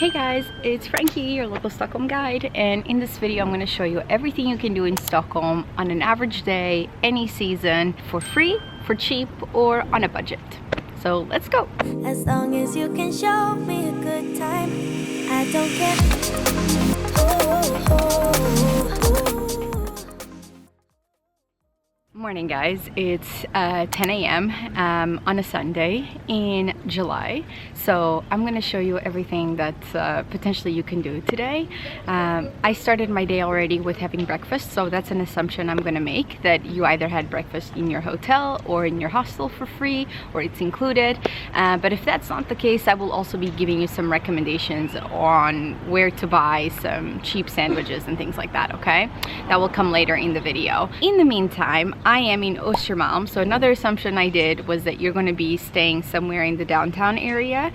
Hey guys, it's Frankie, your local Stockholm guide, and in this video I'm going to show you everything you can do in Stockholm on an average day, any season, for free, for cheap, or on a budget. So let's go! As long as you can show me a good time, I don't care. Morning guys, it's 10 a.m. On a Sunday in July, so I'm going to show you everything that potentially you can do today. I started my day already with having breakfast, so that's an assumption I'm going to make, that you either had breakfast in your hotel or in your hostel for free, or it's included. But if that's not the case, I will also be giving you some recommendations on where to buy some cheap sandwiches and things like that, okay? That will come later in the video. In the meantime, I am in Östermalm, so another assumption I did was that you're going to be staying somewhere in the downtown area,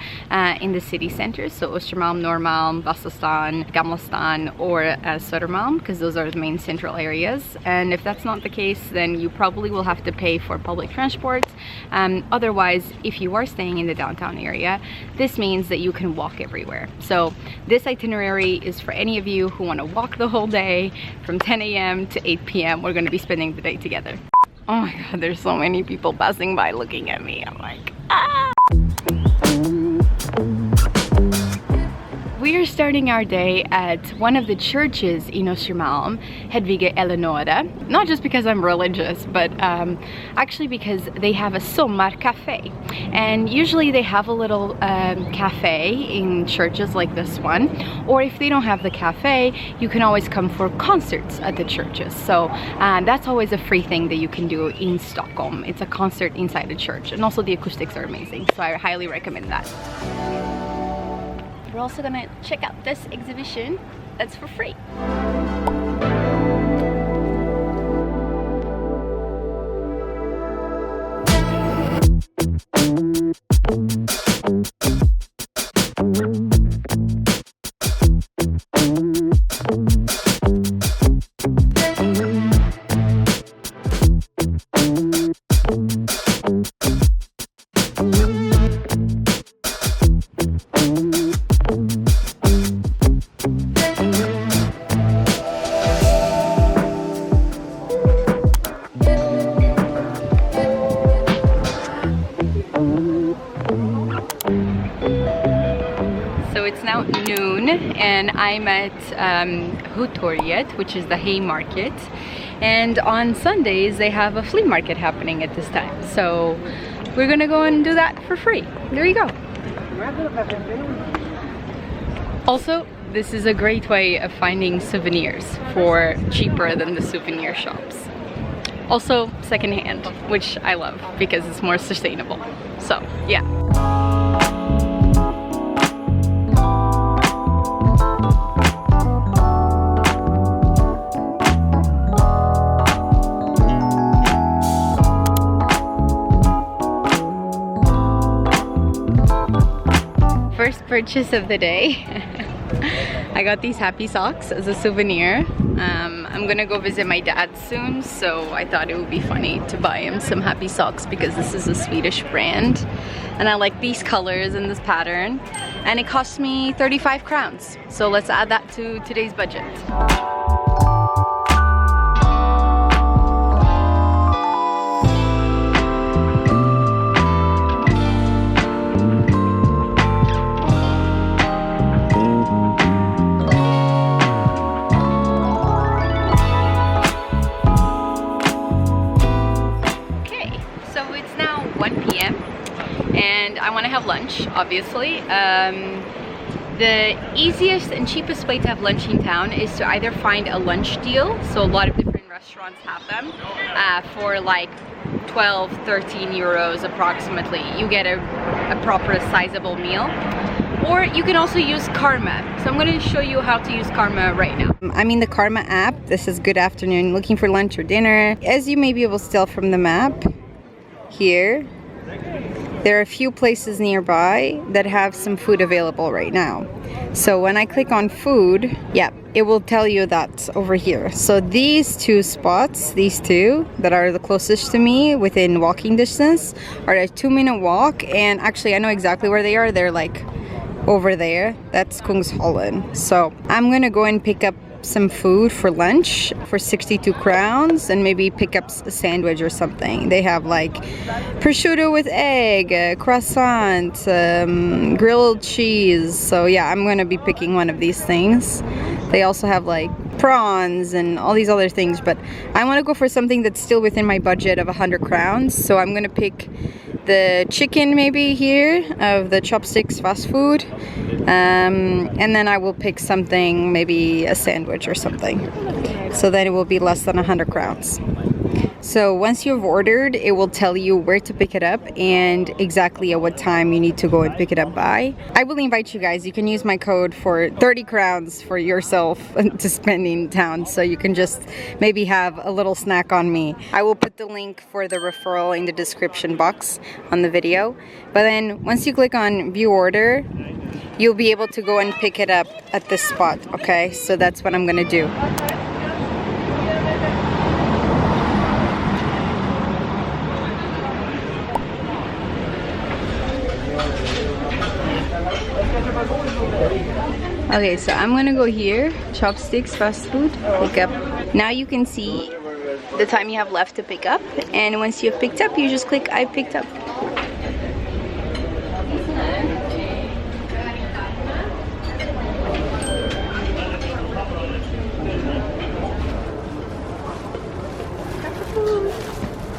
in the city center, so Östermalm, Norrmalm, Vasastan, Gamla stan, or Södermalm, because those are the main central areas. And if that's not the case, then you probably will have to pay for public transport. Otherwise, if you are staying in the downtown area, this means that you can walk everywhere. So this itinerary is for any of you who want to walk the whole day from 10 a.m. to 8 p.m. We're going to be spending the day together. Oh my god, there's so many people passing by looking at me. I'm like, ah! We are starting our day at one of the churches in Östermalm, Hedvige Eleonora. Not just because I'm religious, but actually because they have a sommarcafe. And usually they have a little cafe in churches like this one. Or if they don't have the cafe, you can always come for concerts at the churches. So that's always a free thing that you can do in Stockholm. It's a concert inside a church. And also the acoustics are amazing. So I highly recommend that. We're also gonna check out this exhibition that's for free. It's now noon and I'm at Vattentorget, which is the hay market, and on Sundays they have a flea market happening at this time, so we're gonna go and do that for free. There you go. Also, this is a great way of finding souvenirs for cheaper than the souvenir shops. Also secondhand, which I love because it's more sustainable. So yeah. First purchase of the day. I got these happy socks as a souvenir. I'm gonna go visit my dad soon, so I thought it would be funny to buy him some happy socks because this is a Swedish brand and I like these colors and this pattern, and it cost me 35 crowns, so let's add that to today's budget. And I want to have lunch, obviously. The easiest and cheapest way to have lunch in town is to either find a lunch deal, so a lot of different restaurants have them, for like 12, 13 euros approximately. You get a proper sizable meal. Or you can also use Karma. So I'm going to show you how to use Karma right now. I'm in the Karma app. This is good afternoon, looking for lunch or dinner. As you may be able to tell from the map here, there are a few places nearby that have some food available right now. So when I click on food, yeah, it will tell you that over here. So these two spots, these two that are the closest to me within walking distance, are a 2-minute walk. And actually I know exactly where they are. They're like over there. That's Kungshallen. So I'm gonna go and pick up some food for lunch for 62 crowns and maybe pick up a sandwich or something. They have like prosciutto with egg, croissant, grilled cheese. So yeah, I'm gonna be picking one of these things. They also have like prawns and all these other things, but I want to go for something that's still within my budget of 100 crowns. So I'm gonna pick the chicken maybe here of the chopsticks fast food, and then I will pick something, maybe a sandwich or something, so then it will be less than 100 crowns. So once you've ordered, it will tell you where to pick it up and exactly at what time you need to go and pick it up by. I will invite you guys, you can use my code for 30 crowns for yourself to spend in town, so you can just maybe have a little snack on me. I will put the link for the referral in the description box on the video. But then once you click on view order, you'll be able to go and pick it up at this spot, okay? So that's what I'm gonna do. Okay, so I'm gonna go here, chopsticks fast food, pick up. Now you can see the time you have left to pick up, and once you've picked up, you just click I picked up.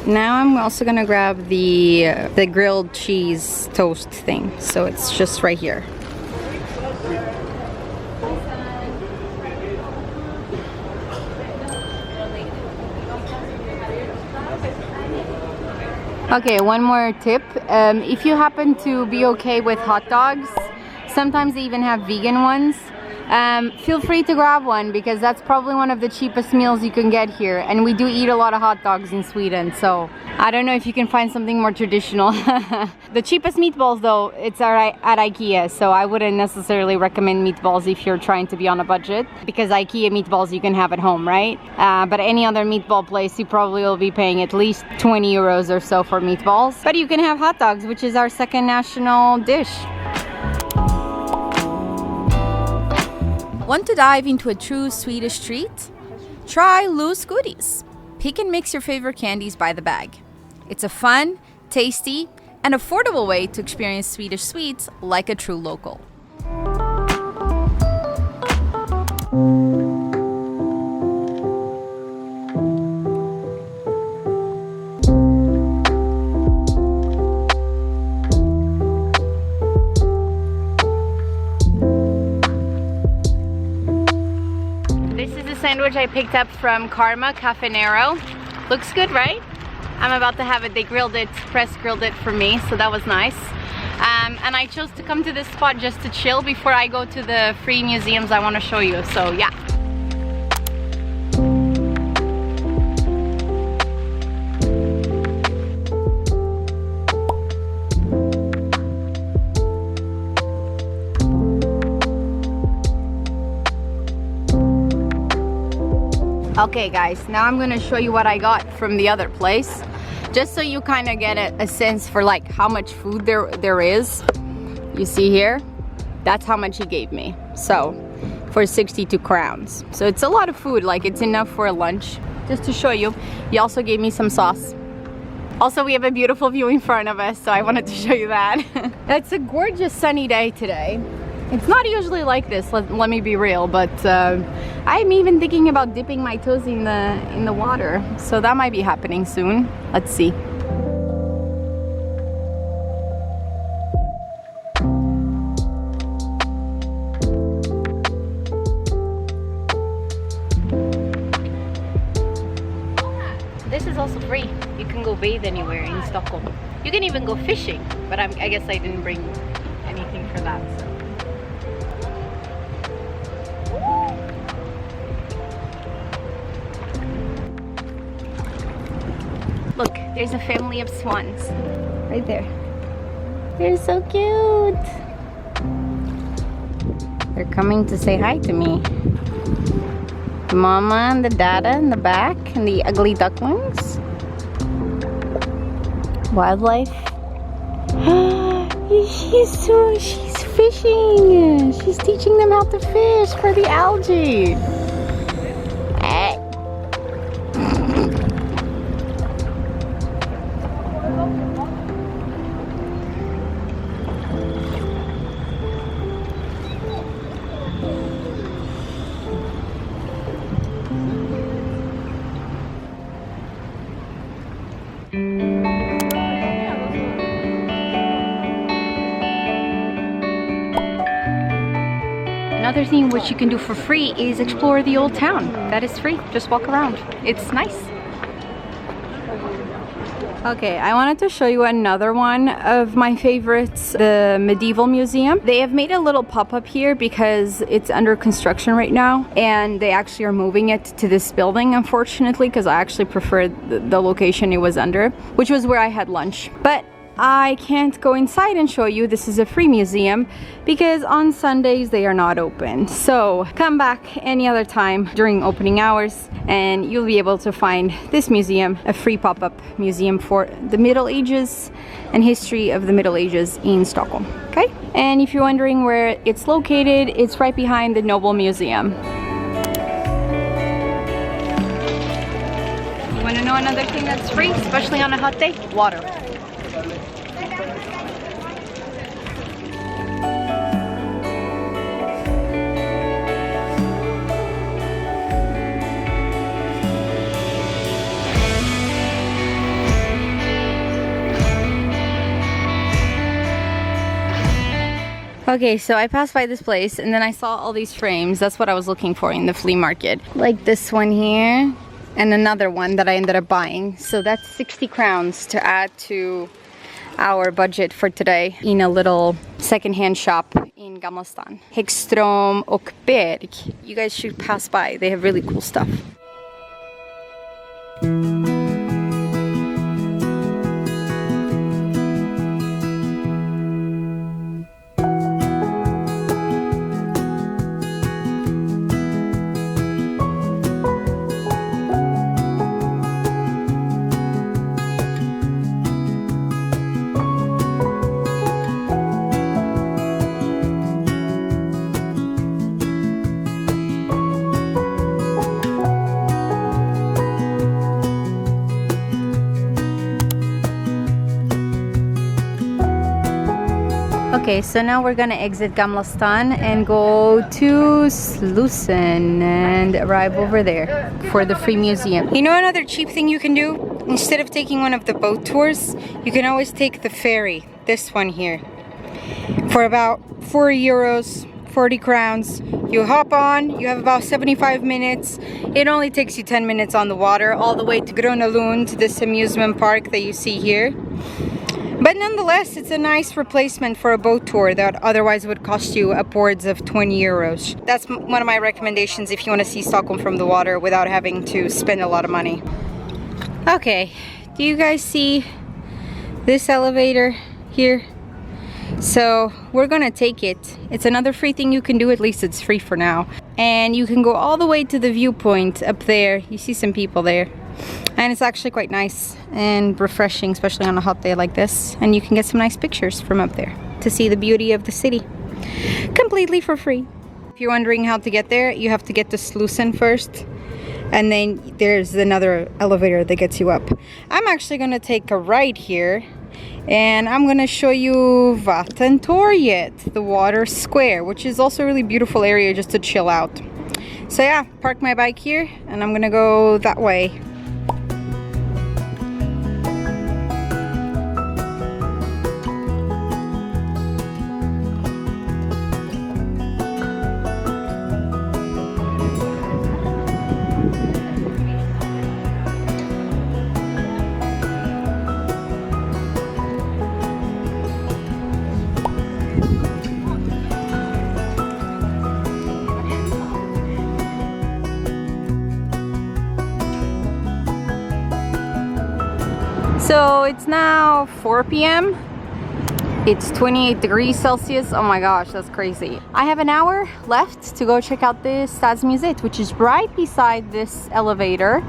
Now I'm also gonna grab the grilled cheese toast thing, so it's just right here. Okay, one more tip. If you happen to be okay with hot dogs, sometimes they even have vegan ones. Feel free to grab one, because that's probably one of the cheapest meals you can get here. And we do eat a lot of hot dogs in Sweden, so I don't know if you can find something more traditional. The cheapest meatballs though, it's at IKEA, so I wouldn't necessarily recommend meatballs if you're trying to be on a budget, because IKEA meatballs you can have at home, right? But any other meatball place, you probably will be paying at least 20 euros or so for meatballs. But you can have hot dogs, which is our second national dish. Want to dive into a true Swedish treat? Try loose goodies. Pick and mix your favorite candies by the bag. It's a fun, tasty, and affordable way to experience Swedish sweets like a true local. Sandwich I picked up from Karma Cafe Nero. Looks good, right? I'm about to have it. They grilled it, press grilled it for me, so that was nice. And I chose to come to this spot just to chill before I go to the free museums I want to show you, so yeah. Okay guys, now I'm gonna show you what I got from the other place, just so you kind of get a sense for like how much food there is. You see here, that's how much he gave me, so for 62 crowns. So it's a lot of food, like it's enough for a lunch. Just to show you, he also gave me some sauce. Also, we have a beautiful view in front of us, so I wanted to show you that. It's a gorgeous sunny day today. It's not usually like this, let me be real, but I'm even thinking about dipping my toes in the water, so that might be happening soon. Let's see. This is also free. You can go bathe anywhere in Stockholm. You can even go fishing, but I guess I didn't bring anything for that, so. Look, there's a family of swans right there. They're so cute. They're coming to say hi to me. The mama and the dada in the back, and the ugly ducklings. Wildlife. She's fishing. She's teaching them how to fish for the algae. Another thing which you can do for free is explore the old town. That is free. Just walk around. It's nice. Okay, I wanted to show you another one of my favorites, the medieval museum. They have made a little pop-up here because it's under construction right now, and they actually are moving it to this building, unfortunately, because I actually preferred the location it was under, which was where I had lunch. But I can't go inside and show you. This is a free museum because on Sundays they are not open. So come back any other time during opening hours and you'll be able to find this museum, a free pop-up museum for the Middle Ages and history of the Middle Ages in Stockholm. Okay? And if you're wondering where it's located, it's right behind the Noble Museum. You want to know another thing that's free, especially on a hot day? Water. Okay, so I passed by this place and then I saw all these frames. That's what I was looking for in the flea market. Like this one here and another one that I ended up buying. So that's 60 crowns to add to our budget for today in a little secondhand shop in Gamla stan. Xperience och Berg. You guys should pass by. They have really cool stuff. Okay, so now we're gonna exit Gamla stan and go to Slussen and arrive over there for the free museum. You know another cheap thing you can do? Instead of taking one of the boat tours, you can always take the ferry, this one here. For about 4 euros, 40 crowns. You hop on, you have about 75 minutes. It only takes you 10 minutes on the water, all the way to Gröna Lund, this amusement park that you see here. But nonetheless, it's a nice replacement for a boat tour that otherwise would cost you upwards of 20 euros. That's one of my recommendations if you want to see Stockholm from the water without having to spend a lot of money. Okay, do you guys see this elevator here? So we're gonna take it. It's another free thing you can do, at least it's free for now. And you can go all the way to the viewpoint up there. You see some people there. And it's actually quite nice and refreshing, especially on a hot day like this. And you can get some nice pictures from up there to see the beauty of the city. Completely for free. If you're wondering how to get there, you have to get to Slussen first. And then there's another elevator that gets you up. I'm actually gonna take a ride here. And I'm gonna show you Vattentorget, the water square, which is also a really beautiful area just to chill out. So yeah, park my bike here and I'm gonna go that way. So it's now 4 p.m. It's 28 degrees Celsius. Oh my gosh, that's crazy. I have an hour left to go check out the Stadsmuseet, which is right beside this elevator.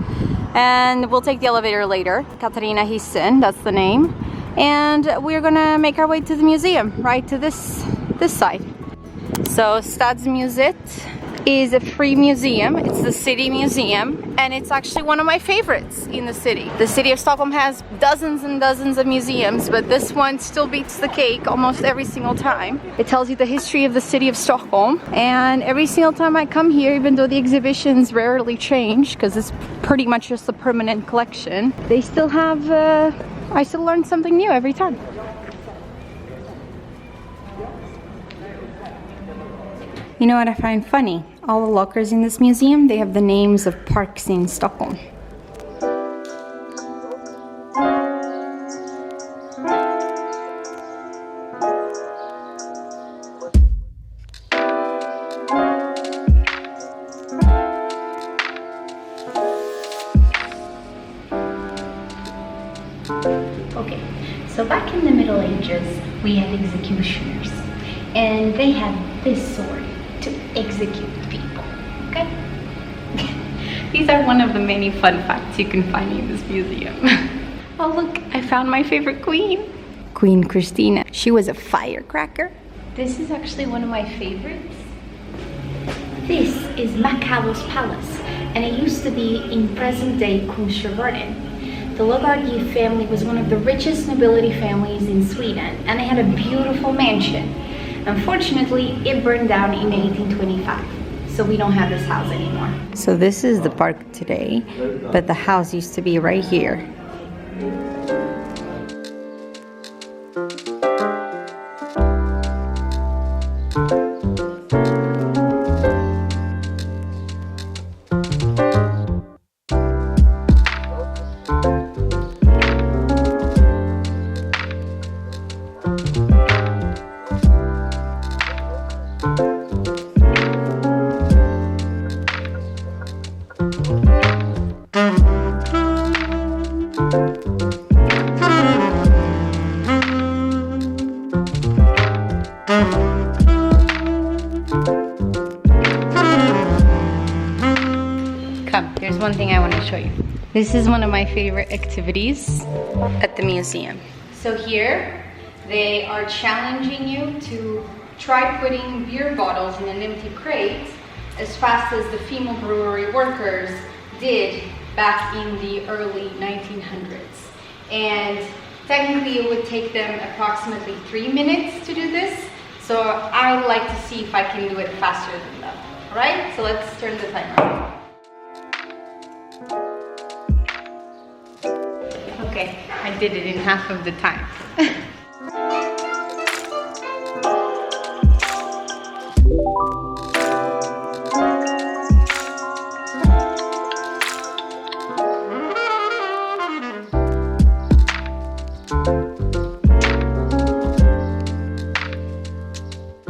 And we'll take the elevator later. Katarinahissen, that's the name. And we're gonna make our way to the museum, right to this this side. So Stadsmuseet is a free museum. It's the city museum, and it's actually one of my favorites in the city. The city of Stockholm has dozens and dozens of museums, but this one still beats the cake almost every single time. It tells you the history of the city of Stockholm, and every single time I come here, even though the exhibitions rarely change because it's pretty much just a permanent collection, they still have I still learn something new every time. You know what I find funny? All the lockers in this museum, they have the names of parks in Stockholm. Okay, so back in the Middle Ages, we had executioners, and they had this sword to execute people, okay? These are one of the many fun facts you can find in this museum. Oh look, I found my favorite queen. Queen Christina. She was a firecracker. This is actually one of my favorites. This is Mosebacke Palace, and it used to be in present-day Kungsgården. The Logardi family was one of the richest nobility families in Sweden, and they had a beautiful mansion. Unfortunately, it burned down in 1825, so we don't have this house anymore. So this is the park today, but the house used to be right here. Come, here's one thing I want to show you. This is one of my favorite activities at the museum. So here, they are challenging you to try putting beer bottles in an empty crate as fast as the female brewery workers did back in the early 1900s. And technically it would take them approximately 3 minutes to do this. So I would like to see if I can do it faster than that. All right, so let's turn the timer on. Okay, I did it in half of the time.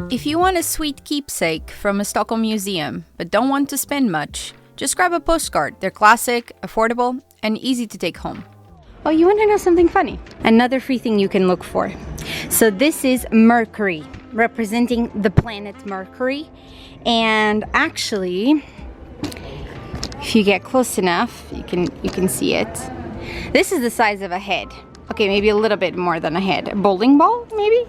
If you want a sweet keepsake from a Stockholm museum but don't want to spend much, just grab a postcard. They're classic, affordable, and easy to take home. Oh, you want to know something funny? Another free thing you can look for. So this is Mercury, representing the planet Mercury. And actually, if you get close enough, you can see it. This is the size of a head. Okay, maybe a little bit more than a head. A bowling ball, maybe?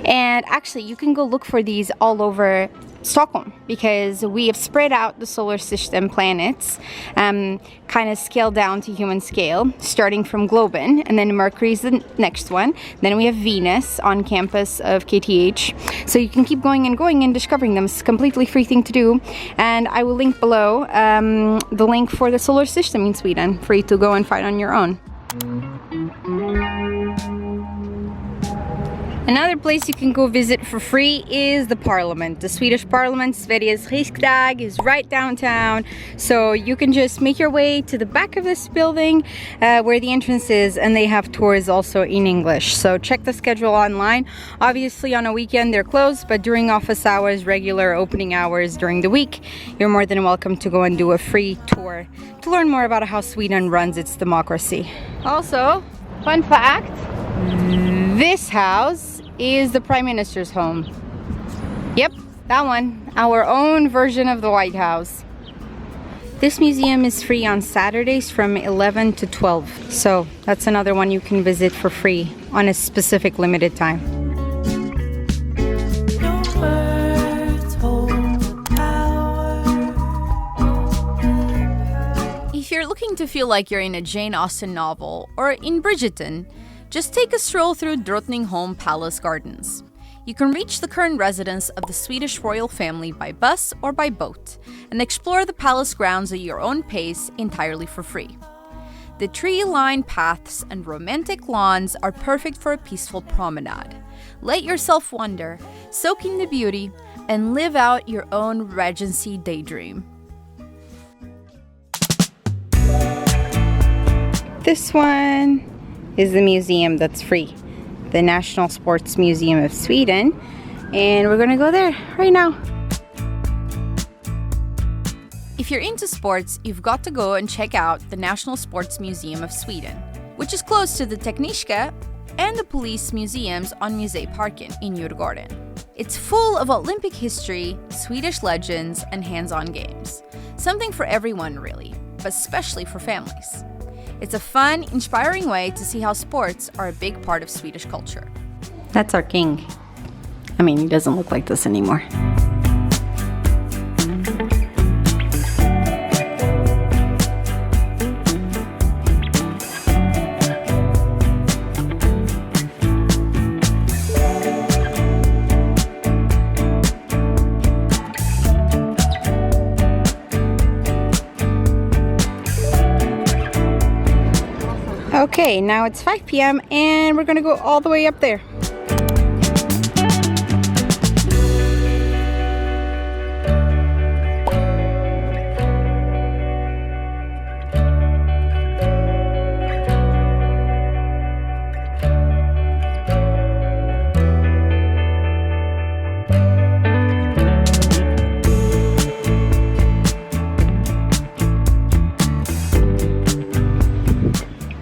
And actually, you can go look for these all over Stockholm because we have spread out the solar system planets, kind of scaled down to human scale, starting from Globen, and then Mercury is the next one. Then we have Venus on campus of KTH. So you can keep going and discovering them. It's a completely free thing to do. And I will link below the link for the solar system in Sweden for you to go and find on your own. Another place you can go visit for free is the Parliament. The Swedish Parliament, Sveriges riksdag, is right downtown. So you can just make your way to the back of this building where the entrance is, and they have tours also in English. So check the schedule online. Obviously on a weekend they're closed, but during office hours, regular opening hours during the week, you're more than welcome to go and do a free tour to learn more about how Sweden runs its democracy. Also, fun fact, this house is the Prime Minister's home. Yep, that one. Our own version of the White House. This museum is free on Saturdays from 11 to 12. So that's another one you can visit for free on a specific limited time. No you're looking to feel like you're in a Jane Austen novel or in Bridgerton, just take a stroll through Drottningholm Palace gardens. You can reach the current residence of the Swedish royal family by bus or by boat, and explore the palace grounds at your own pace entirely for free. The tree-lined paths and romantic lawns are perfect for a peaceful promenade. Let yourself wander, soak in the beauty, and live out your own Regency daydream. This one is the museum that's free, the National Sports Museum of Sweden, and we're gonna go there right now. If you're into sports, you've got to go and check out the National Sports Museum of Sweden, which is close to the Tekniska and the police museums on Mosebacke in Djurgården. It's full of Olympic history, Swedish legends, and hands-on games. Something for everyone, really, but especially for families. It's a fun, inspiring way to see how sports are a big part of Swedish culture. That's our king. I mean, he doesn't look like this anymore. Okay, now it's 5 p.m. and we're gonna go all the way up there.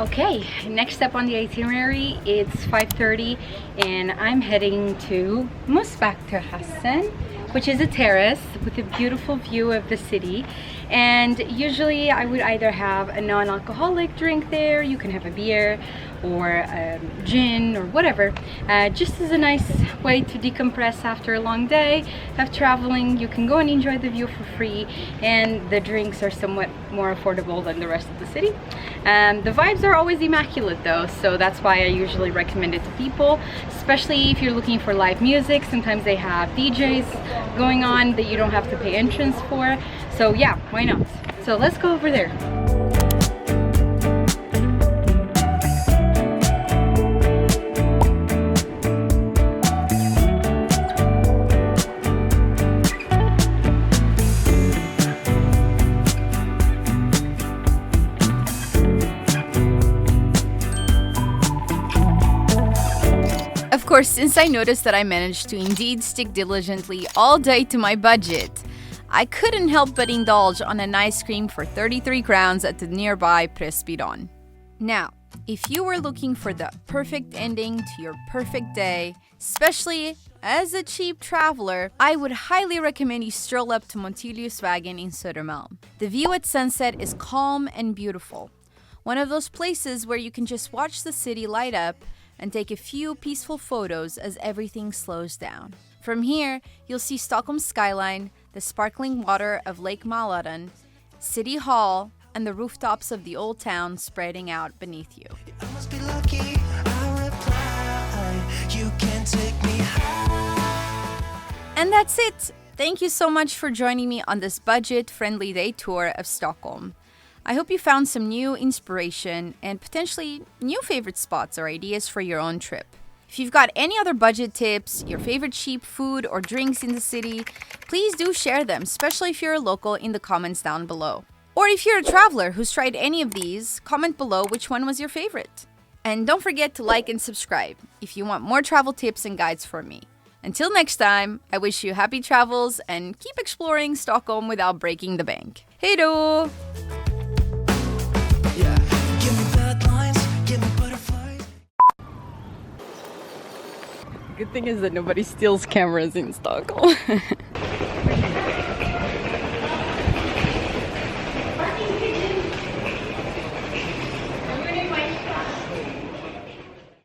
Okay, next up on the itinerary, it's 5:30 and I'm heading to Mosebacke Terrassen, which is a terrace with a beautiful view of the city. And usually I would either have a non-alcoholic drink there, you can have a beer or gin or whatever, just as a nice way to decompress after a long day of traveling. You can go and enjoy the view for free, and the drinks are somewhat more affordable than the rest of the city. The vibes are always immaculate though, so that's why I usually recommend it to people, especially if you're looking for live music. Sometimes they have DJs going on that you don't have to pay entrance for, so yeah, why not? So let's go over there. Of course, since I noticed that I managed to indeed stick diligently all day to my budget, I couldn't help but indulge on an ice cream for 33 crowns at the nearby Pressbyrån. Now, if you were looking for the perfect ending to your perfect day, especially as a cheap traveler, I would highly recommend you stroll up to Monteliusvägen in Södermalm. The view at sunset is calm and beautiful. One of those places where you can just watch the city light up and take a few peaceful photos as everything slows down. From here, you'll see Stockholm's skyline, the sparkling water of Lake Mälarterrassen, City Hall, and the rooftops of the old town spreading out beneath you. I must be lucky, I reply, you can take me high. And that's it! Thank you so much for joining me on this budget-friendly day tour of Stockholm. I hope you found some new inspiration and potentially new favorite spots or ideas for your own trip. If you've got any other budget tips, your favorite cheap food or drinks in the city, please do share them, especially if you're a local, in the comments down below. Or if you're a traveler who's tried any of these, comment below which one was your favorite. And don't forget to like and subscribe if you want more travel tips and guides from me. Until next time, I wish you happy travels and keep exploring Stockholm without breaking the bank. Hej då! Yeah, give me bad lines, give me butterflies. Good thing is that nobody steals cameras in Stockholm.